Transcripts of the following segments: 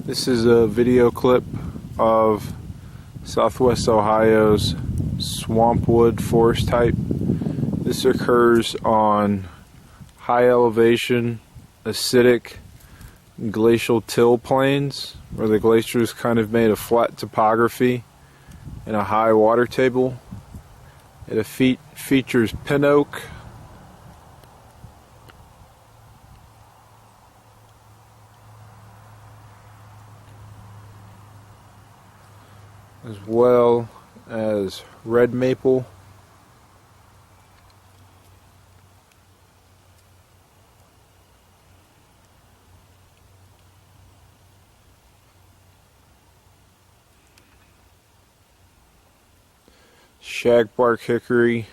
This is a video clip of Southwest Ohio's swampwood forest type. This occurs on high elevation, acidic, glacial till plains, where the glaciers kind of made a flat topography and a high water table. It features pin oak, as well as red maple, Shagbark Hickory,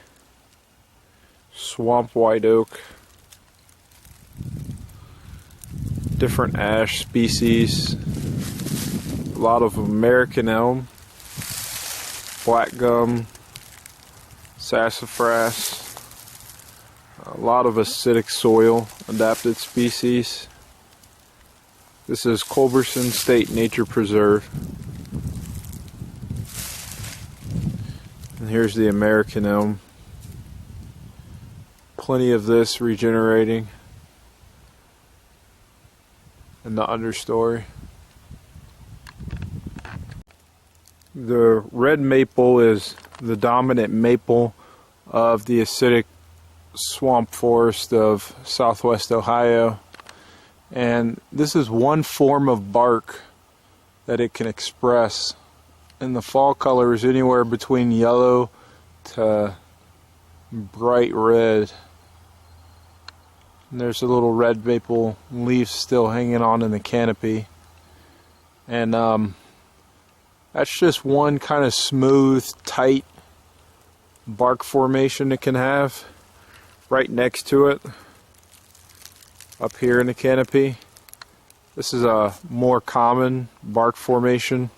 swamp white oak, different ash species, a lot of American elm, black gum, sassafras, a lot of acidic soil adapted species. This is Culberson State Nature Preserve. And here's the American elm. Plenty of this regenerating in the understory. The red maple is the dominant maple of the acidic swamp forest of Southwest Ohio, and this is one form of bark that it can express. And the fall color is anywhere between yellow to bright red. And there's a little red maple leaf still hanging on in the canopy, and that's just one kind of smooth, tight bark formation it can have. Right next to it, up here in the canopy, this is a more common bark formation.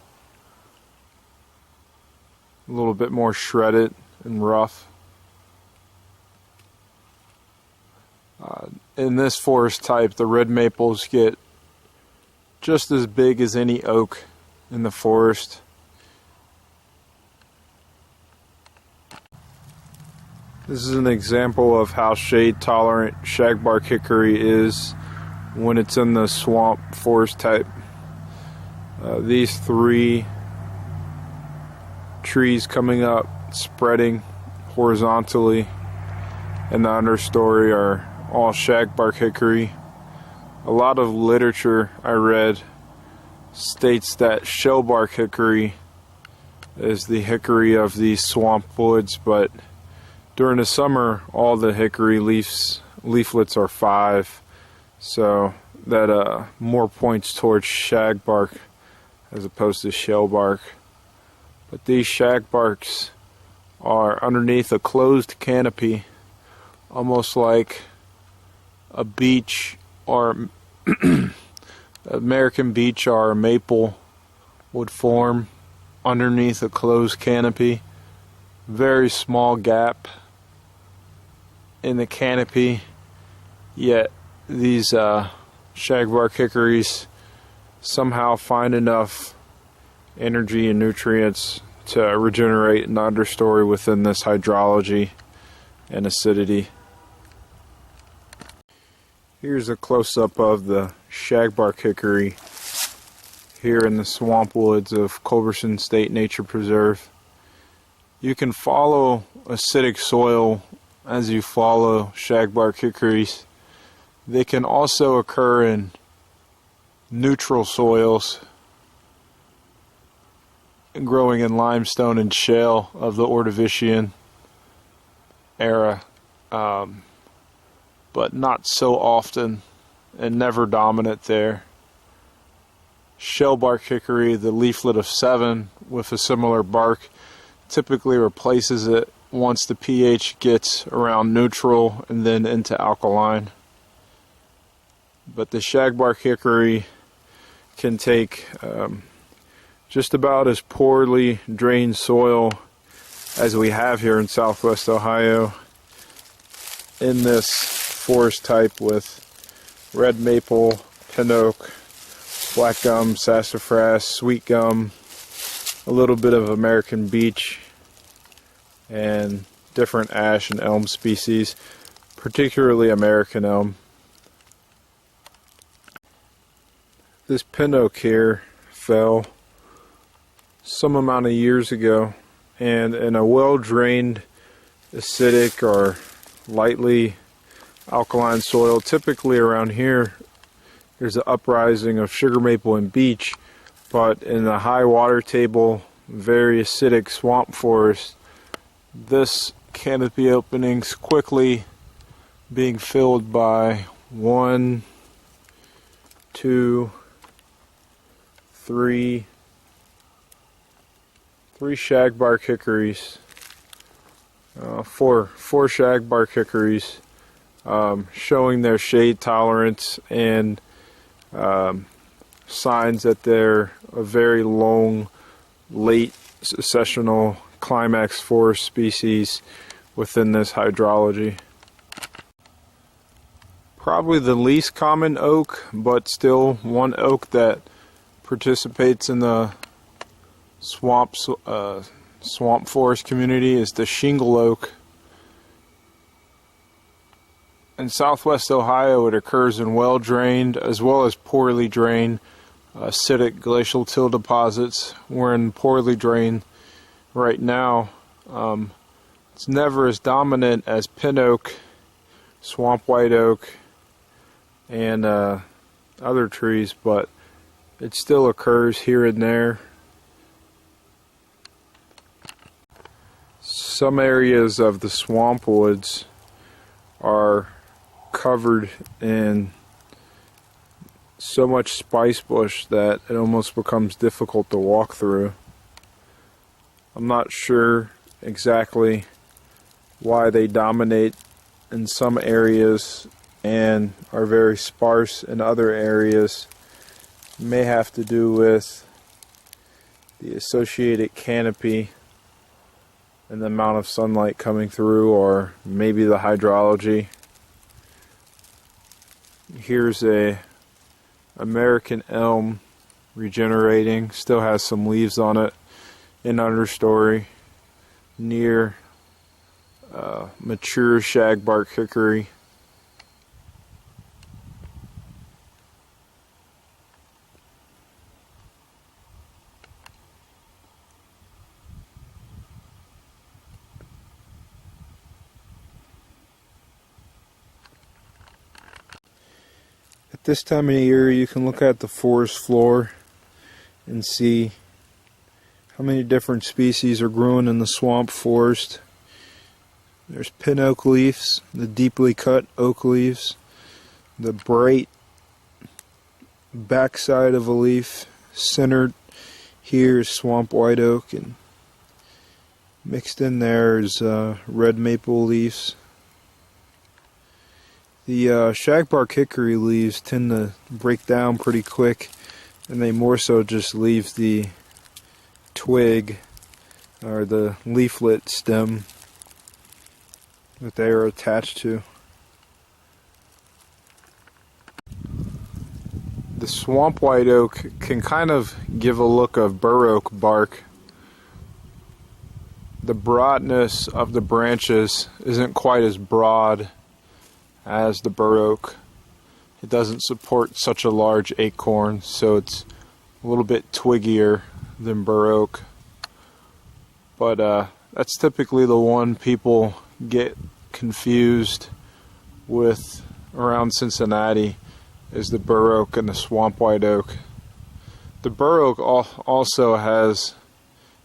A little bit more shredded and rough. In this forest type, the red maples get just as big as any oak in the forest. This is an example of how shade tolerant Shagbark Hickory is when it's in the swamp forest type. These three trees coming up, spreading horizontally in the understory, are all Shagbark Hickory. A lot of literature I read states that Shellbark Hickory is the hickory of these swamp woods, but during the summer all the hickory leaflets are 5, so that more points towards shagbark as opposed to shellbark. But these shagbarks are underneath a closed canopy, almost like a beech or American beech or a maple would form underneath a closed canopy. Very small gap in the canopy, yet these shagbark hickories somehow find enough energy and nutrients to regenerate an understory within this hydrology and acidity. Here's a close-up of the Shagbark Hickory here in the swamp woods of Culberson State Nature Preserve. You can follow acidic soil as you follow Shagbark Hickories. They can also occur in neutral soils, growing in limestone and shale of the Ordovician era, but not so often and never dominant there. Shellbark hickory, the leaflet of 7 with a similar bark, typically replaces it once the pH gets around neutral and then into alkaline. But the Shagbark Hickory can take just about as poorly drained soil as we have here in Southwest Ohio in this forest type with red maple, pin oak, black gum, sassafras, sweet gum, a little bit of American beech, and different ash and elm species, particularly American elm. This pin oak here fell some amount of years ago, and in a well-drained, acidic or lightly alkaline soil, typically around here there's an uprising of sugar maple and beech, but in the high water table, very acidic swamp forest, this canopy opening's quickly being filled by 1, 2, 3 shagbark hickories, 4 shagbark hickories, showing their shade tolerance and signs that they're a very long, late successional climax forest species within this hydrology. Probably the least common oak, but still one oak that participates in the swamp forest community is the Shingle Oak. In southwest Ohio, it occurs in well-drained as well as poorly drained acidic glacial till deposits. We're in poorly drained right now. It's never as dominant as pin oak, swamp white oak, and other trees, but it still occurs here and there. Some areas of the swamp woods are covered in so much spice bush that it almost becomes difficult to walk through. I'm not sure exactly why they dominate in some areas and are very sparse in other areas. It may have to do with the associated canopy and the amount of sunlight coming through, or maybe the hydrology. Here's a American elm regenerating, still has some leaves on it in understory near mature shagbark hickory. At this time of year, you can look at the forest floor and see how many different species are growing in the swamp forest. There's pin oak leaves, the deeply cut oak leaves, the bright backside of a leaf, centered here is swamp white oak, and mixed in there is red maple leaves. The shagbark hickory leaves tend to break down pretty quick, and they more so just leave the twig or the leaflet stem that they are attached to. The swamp white oak can kind of give a look of bur oak bark. The broadness of the branches isn't quite as broad as the bur oak. It doesn't support such a large acorn, so it's a little bit twiggier than bur oak. But that's typically the one people get confused with around Cincinnati, is the bur oak and the swamp white oak. The bur oak also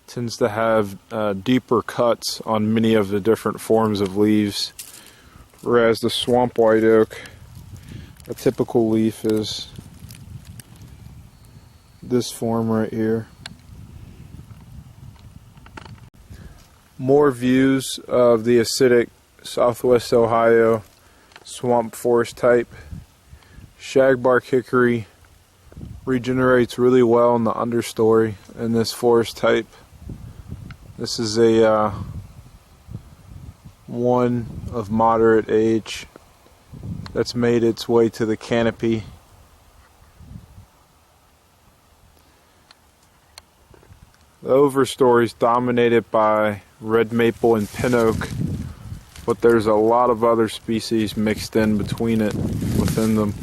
tends to have deeper cuts on many of the different forms of leaves, whereas the swamp white oak, a typical leaf is this form right here. More views of the acidic southwest Ohio swamp forest type. Shagbark hickory regenerates really well in the understory in this forest type. This is a one of moderate age that's made its way to the canopy. The overstory is dominated by red maple and pin oak, but there's a lot of other species mixed in between it, within them.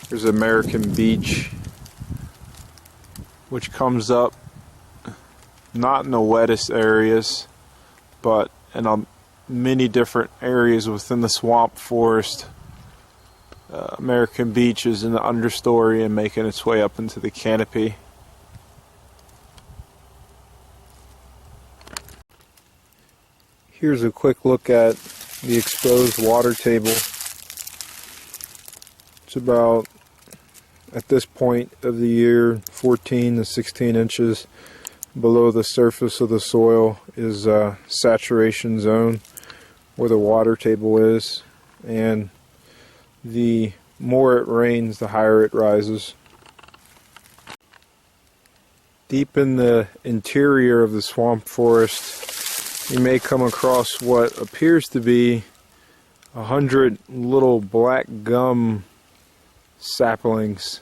There's American beech, which comes up not in the wettest areas, but in many different areas within the swamp forest. American beech is in the understory and making its way up into the canopy. Here's a quick look at the exposed water table. It's about, at this point of the year, 14 to 16 inches below the surface of the soil is saturation zone where the water table is, and the more it rains, the higher it rises. Deep in the interior of the swamp forest, you may come across what appears to be 100 little black gum saplings,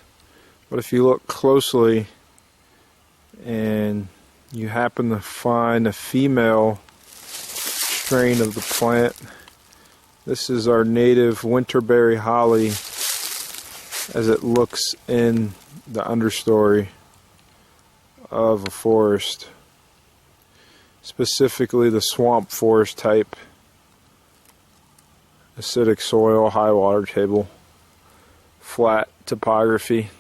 but if you look closely and you happen to find a female strain of the plant, this is our native Winterberry Holly as it looks in the understory of a forest, specifically the swamp forest type, acidic soil, high water table, flat topography.